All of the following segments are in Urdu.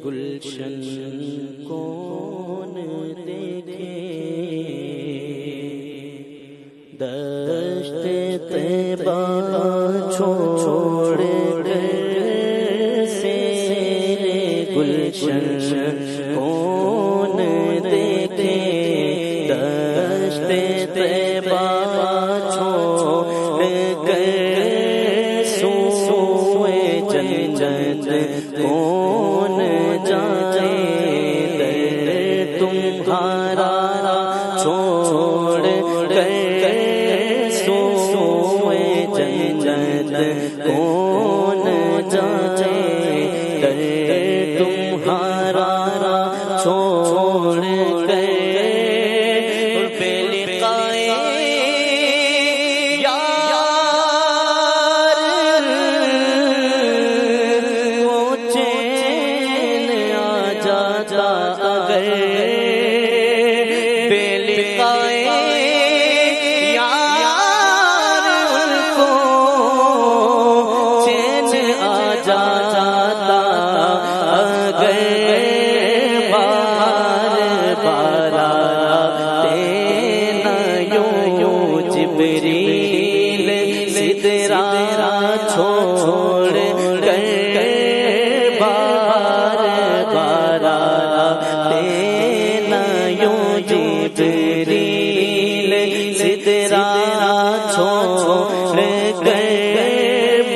گلشن کون دیکھے دشت طیبہ چھوڑ کر سیر گلشن کون دیکھے دشت طیبہ چھوڑ کر سوئے جنت کون جائے تمہارا چھوڑ کر سوئے جنت کون جائے تمہارا چھوڑ کر بے لقائے یار وہ چین آ جاتا اگر بے لقائے یار ان کو چین آ جاتا اگر بار تینا یوں جبریل سدرا چھوڑ کر بار تینا یوں جبریل سدرا چھوڑ کر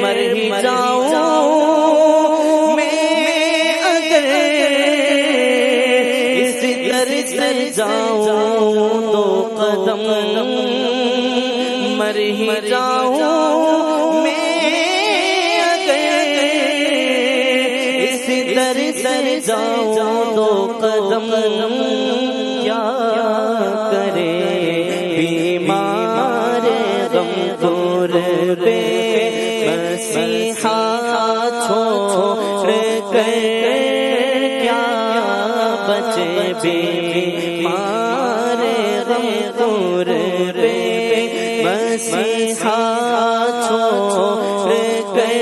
مر ہی جاؤں میں اگر اس در سے جاؤں دو قدم مر ہی جاؤں میں اگر اس در سے جاؤں دو قدم کیا کرے بیمار غم دور بے مسیحا چھوڑ کر کیا بچے بیمار غم دور بے مسیحا چھوڑ کر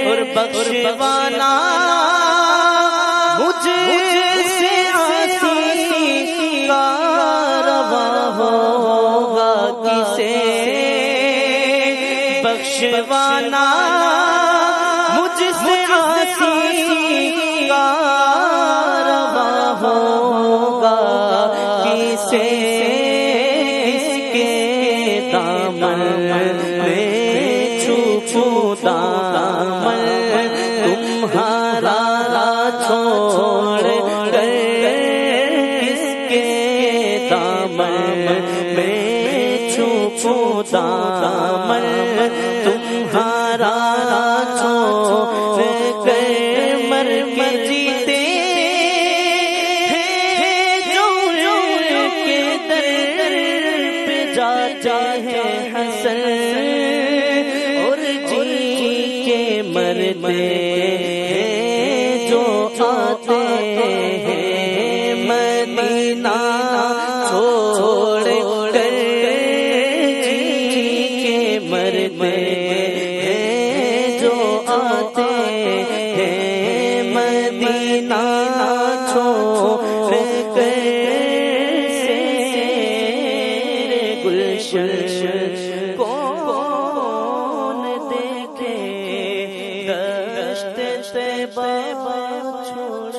اور بخشوانا مجھ سے عاصی کا روا ہوگا کسے بخشوانا مجھ سے عاصی کا روا ہوگا کسے اس کے دامن میں چھو دامن تمہارا چھوڑ کر کس کے دامن میں چھو دامن تمہارا چھوڑ کر مر کے جیتے ہیں جو کے در پہ جاتے ہیں حسن اور جی کے مرتے ہیں جو آتے ہیں مدینہ چھوڑ کر جی کے مرتے ہیں جو آتے ہیں مدینہ چھوڑ کر سیر گلشن کون دیکھے دشت طیبہ چھوڑ